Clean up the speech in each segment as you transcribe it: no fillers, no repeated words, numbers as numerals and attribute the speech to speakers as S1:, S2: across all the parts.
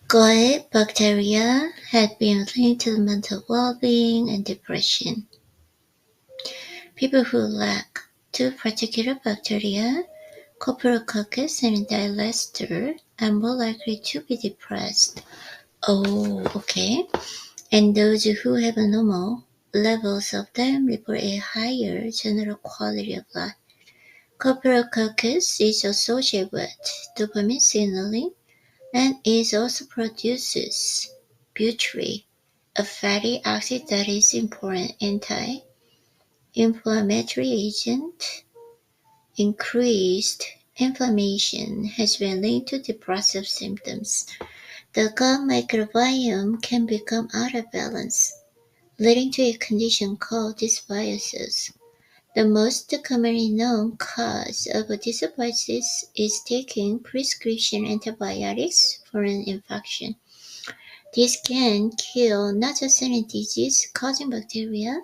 S1: Gut bacteria had been linked to mental well-being and depression. People who lack two particular bacteria, Coperococcus and Dilester, are more likely to be depressed. Oh, okay. And those who have normal levels of them report a higher general quality of life. Coperococcus is associated with dopamine signaling and it also produces butyrate, a fatty acid that is important anti-inflammatory agent. Increased inflammation has been linked to depressive symptoms. The gut microbiome can become out of balance, leading to a condition called dysbiosis. The most commonly known cause of dysbiosis is taking prescription antibiotics for an infection. This can kill not just any disease-causing bacteria,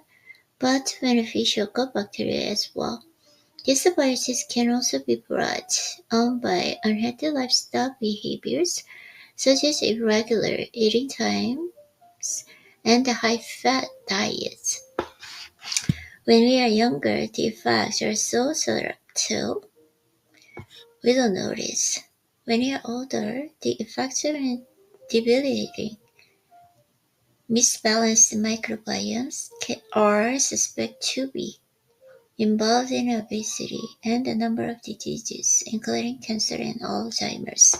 S1: but beneficial gut bacteria as well. Dysbiosis can also be brought on by unhealthy lifestyle behaviors, such as irregular eating times and high-fat diets. When we are younger, the effects are so subtle we don't notice. When we are older, the effects are debilitating. Misbalanced microbiomes are suspected to be involved in obesity and a number of diseases, including cancer and Alzheimer's,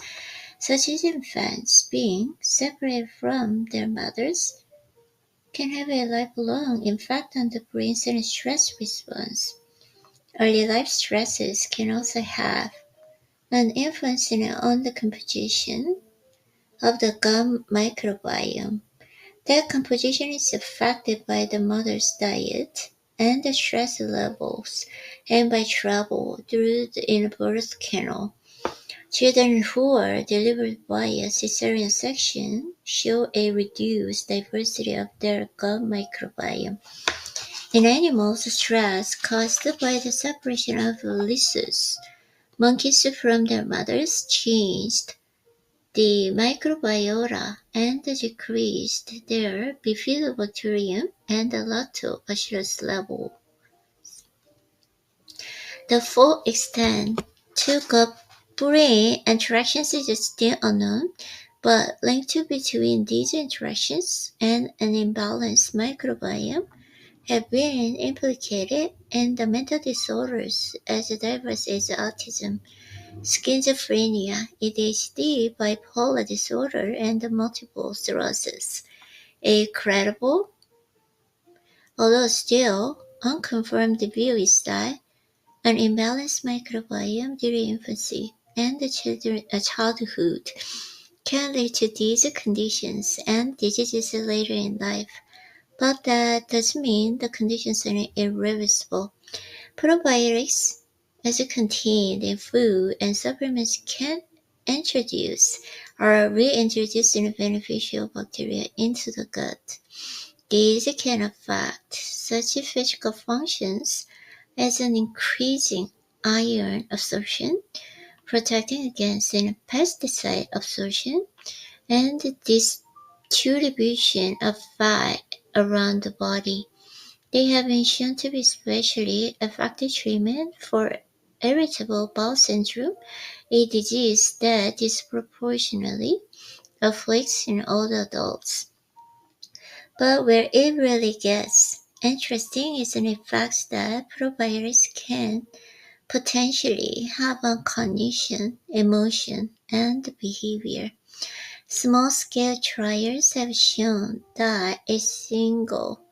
S1: such as infants being separated from their mothers can have a lifelong impact on the brain's stress response. Early life stresses can also have an influence on the composition of the gut microbiome. That composition is affected by the mother's diet and the stress levels and by travel through the inner-birth canal. Children who are delivered via cesarean section show a reduced diversity of their gut microbiome. In animals, stress caused by the separation of rhesus monkeys from their mothers changed the microbiota and decreased their bifidobacterium and lactobacillus level. The full extent to gut-brain interactions is still unknown, but links between these interactions and an imbalanced microbiome have been implicated in the mental disorders as diverse as autism, schizophrenia, ADHD, bipolar disorder, and multiple sclerosis. A credible, although still unconfirmed view is that an imbalanced microbiome during infancy and childhood can lead to these conditions and diseases later in life, but that doesn't mean the conditions are irreversible. Probiotics, as contained in food and supplements, can introduce or reintroduce beneficial bacteria into the gut. These can affect such physical functions as an increasing iron absorption, protecting against pesticide absorption, and distribution of fat around the body. They have been shown to be especially effective treatment for irritable bowel syndrome, a disease that disproportionately afflicts older adults. But where it really gets interesting is in the fact that probiotics can potentially have on cognition, emotion, and behavior. Small-scale trials have shown that a single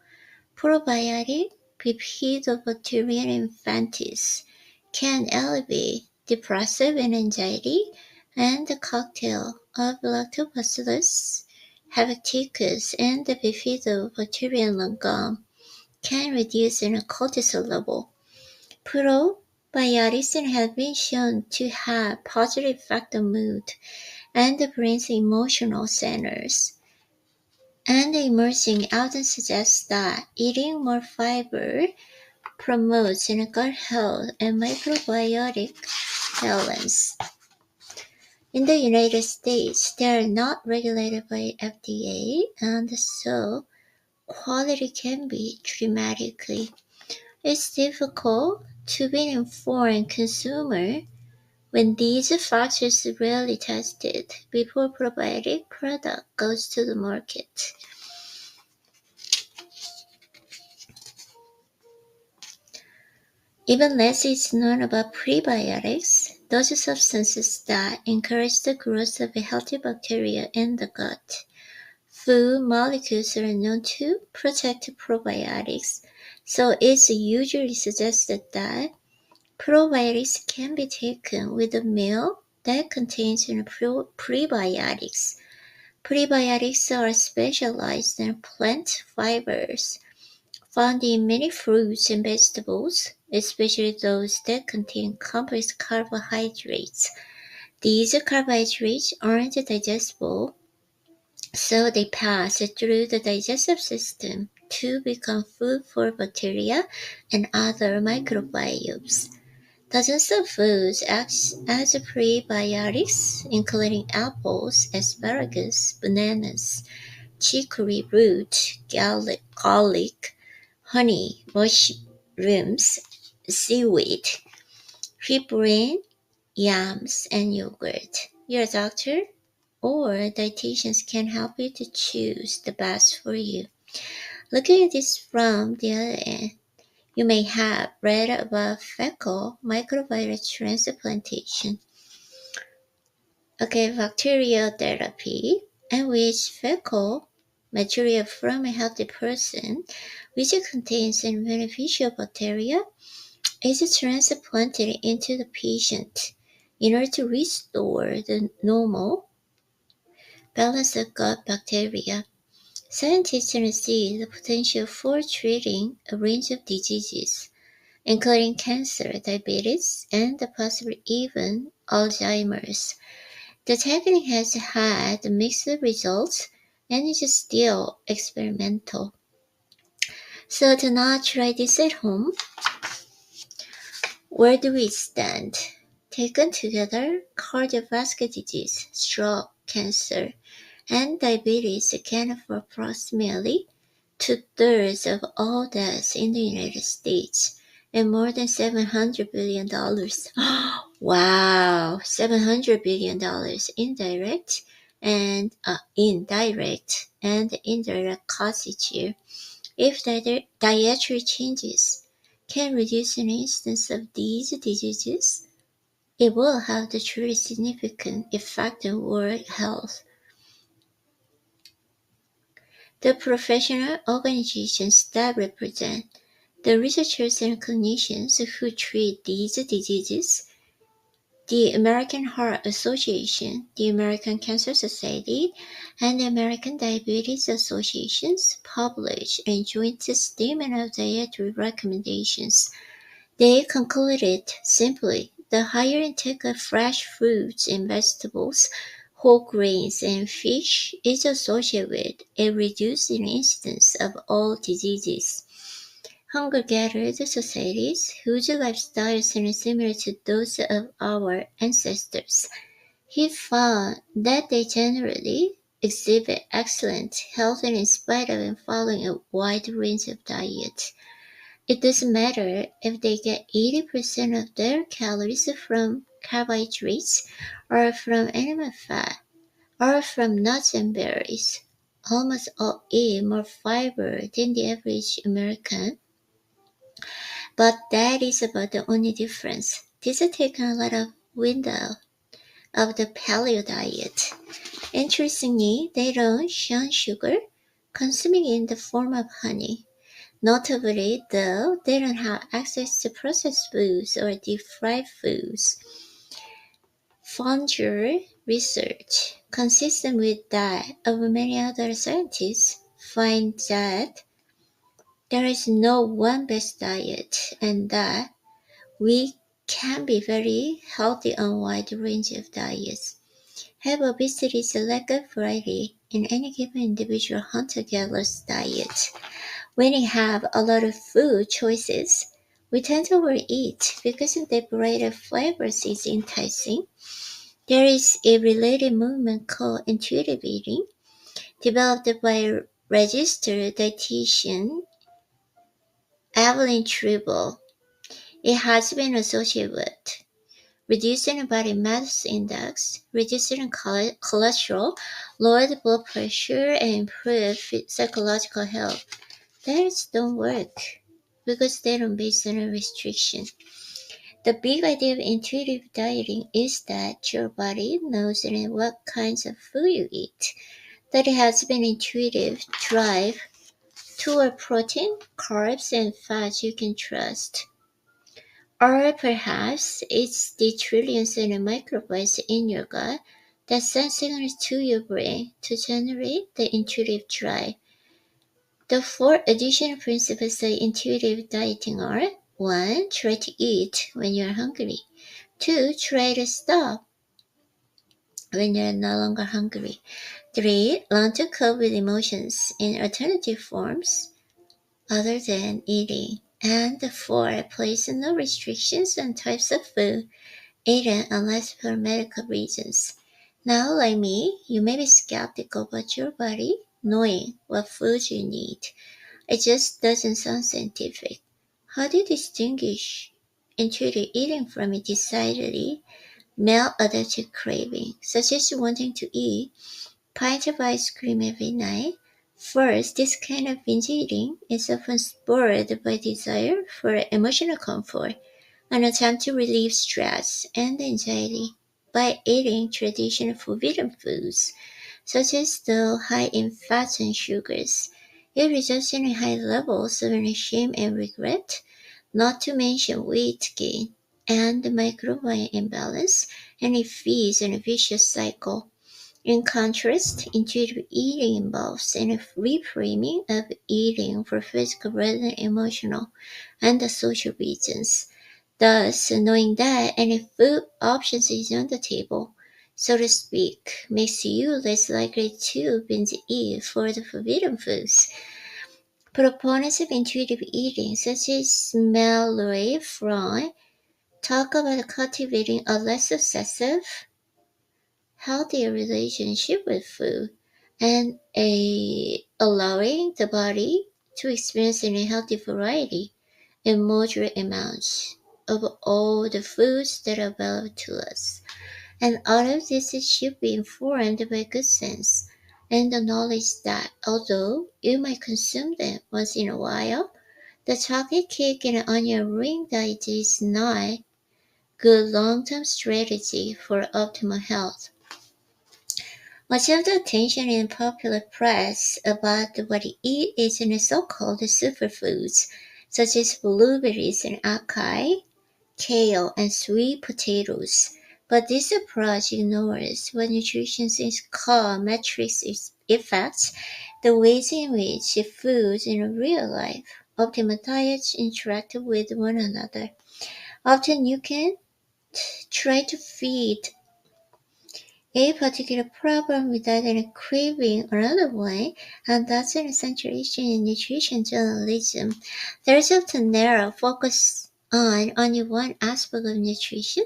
S1: probiotic, Bifidobacterium infantis, can elevate depressive and anxiety, and the cocktail of Lactobacillus hepaticus and the Bifidobacterium longum can reduce cortisol level. Probiotics have been shown to have positive effect on mood and the brain's emotional centers. And emerging evidence suggests that eating more fiber promotes gut health and microbiotic balance. In the United States, they are not regulated by FDA, and so quality can be dramatically. It's difficult to be an informed consumer when these factors are rarely tested before probiotic product goes to the market. Even less is known about prebiotics, those substances that encourage the growth of healthy bacteria in the gut. Food molecules are known to protect probiotics, so it's usually suggested that probiotics can be taken with a meal that contains prebiotics. Prebiotics are specialized in plant fibers found in many fruits and vegetables, especially those that contain complex carbohydrates. These carbohydrates aren't digestible, so they pass through the digestive system to become food for bacteria and other microbiomes. Dozens of foods act as prebiotics, including apples, asparagus, bananas, chicory root, garlic, honey, mushrooms, seaweed, pea brain, yams, and yogurt. Your doctor or dietitians can help you to choose the best for you. Looking at this from the other end, you may have read about fecal microbiota transplantation, okay, bacterial therapy, in which fecal material from a healthy person, which contains beneficial bacteria, is transplanted into the patient in order to restore the normal balance of gut bacteria. Scientists see the potential for treating a range of diseases, including cancer, diabetes, and possibly even Alzheimer's. The technique has had mixed results and is still experimental. So to not try this at home, where do we stand? Taken together, cardiovascular disease, stroke, cancer, and diabetes account for approximately two-thirds of all deaths in the United States and more than $700 billion. Wow, $700 billion indirect and indirect costs each year. If dietary changes can reduce an instance of these diseases, it will have a truly significant effect on world health. The professional organizations that represent the researchers and clinicians who treat these diseases, the American Heart Association, the American Cancer Society, and the American Diabetes Associations, published a joint statement of dietary recommendations. They concluded simply the higher intake of fresh fruits and vegetables, whole grains, and fish is associated with a reduced incidence of all diseases. Hunter-gatherer societies, whose lifestyles are similar to those of our ancestors, he found that they generally exhibit excellent health in spite of following a wide range of diets. It doesn't matter if they get 80% of their calories from carbohydrates or from animal fat or from nuts and berries. Almost all eat more fiber than the average American, but that is about the only difference. This has taken a lot of wind out of the paleo diet. Interestingly, they don't shun sugar, consuming it in the form of honey. Notably, though, they don't have access to processed foods or deep-fried foods. Founder research, consistent with that of many other scientists, finds that there is no one best diet and that we can be very healthy on a wide range of diets. Have obesity is a lack of variety in any given individual hunter-gatherer's diet. When we have a lot of food choices, we tend to overeat because the variety of flavors is enticing, There is a related movement called intuitive eating, developed by registered dietitian Evelyn Tribble. It has been associated with reducing body mass index, reducing cholesterol, lowered blood pressure, and improved psychological health. Diets don't work because they don't based on a restriction. The big idea of intuitive dieting is that your body knows what kinds of food you eat, that it has been intuitive drive toward protein, carbs, and fats you can trust. Or perhaps it's the trillions of microbes in your gut that send signals to your brain to generate the intuitive drive. The four additional principles of intuitive dieting are: 1. Try to eat when you're hungry. 2. Try to stop when you're no longer hungry. 3. Learn to cope with emotions in alternative forms other than eating. And 4. Place no restrictions on types of food eaten unless for medical reasons. Now, like me, you may be skeptical about your body knowing what foods you need. It just doesn't sound scientific. How do you distinguish intuitive eating from a decidedly maladaptive craving, such as wanting to eat pint of ice cream every night? First, this kind of binge eating is often spurred by desire for emotional comfort, an attempt to relieve stress and anxiety by eating traditional forbidden foods, such as those high in fats and sugars. It results in high levels of shame and regret, not to mention weight gain and microbiome imbalance, and it feeds in a vicious cycle. In contrast, intuitive eating involves a reframing of eating for physical rather than emotional and the social reasons. Thus, knowing that any food options is on the table, so to speak, makes you less likely to binge eat for the forbidden foods. Proponents of intuitive eating, such as Mallory Fry, talk about cultivating a less obsessive, healthier relationship with food and allowing the body to experience in a healthy variety in moderate amounts of all the foods that are available to us. And all of this should be informed by good sense and the knowledge that although you might consume them once in a while, the chocolate cake and onion ring diet is not good long-term strategy for optimal health. Much of the attention in popular press about what we eat is in the so-called superfoods, such as blueberries and acai, kale, and sweet potatoes. But this approach ignores what nutrition is called matrix effects, the ways in which foods in real life, optimal diets interact with one another. Often you can try to feed a particular problem without any craving another one, and that's an essential issue in nutrition journalism. There's often narrow focus on only one aspect of nutrition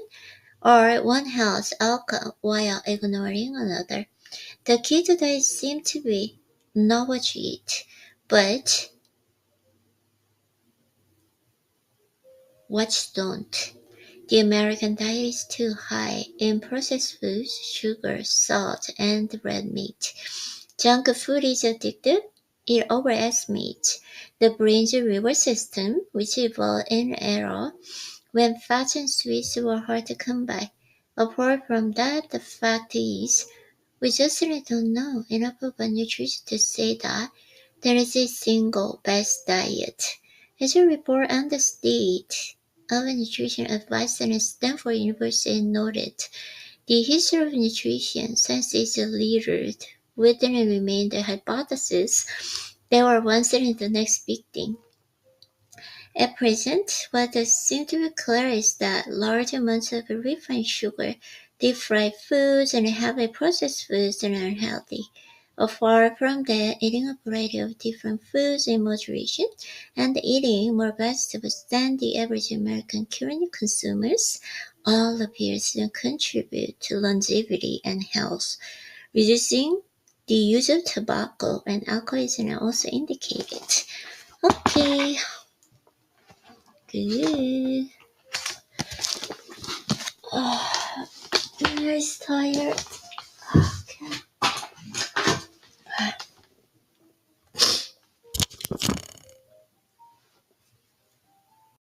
S1: or one health outcome while ignoring another. The key to that seems to be not what you eat, but what you don't. The American diet is too high in processed foods, sugar, salt, and red meat. Junk food is addictive. It overestimates the brain's reward system, which evolved in an era when fats and sweets were hard to come by. Apart from that, the fact is, we just really don't know enough about nutrition to say that there is a single best diet. As a report on the state of nutrition advice at Stanford University noted, the history of nutrition since is littered with and remain the hypothesis that were once and the next big thing. At present, what does seem to be clear is that large amounts of refined sugar, deep-fried foods, and heavily processed foods are unhealthy. Far from that, eating a variety of different foods in moderation and eating more vegetables than the average American currently consumers all appears to contribute to longevity and health. Reducing the use of tobacco and alcoholism are also indicated. Okay, good. Oh, I'm very tired.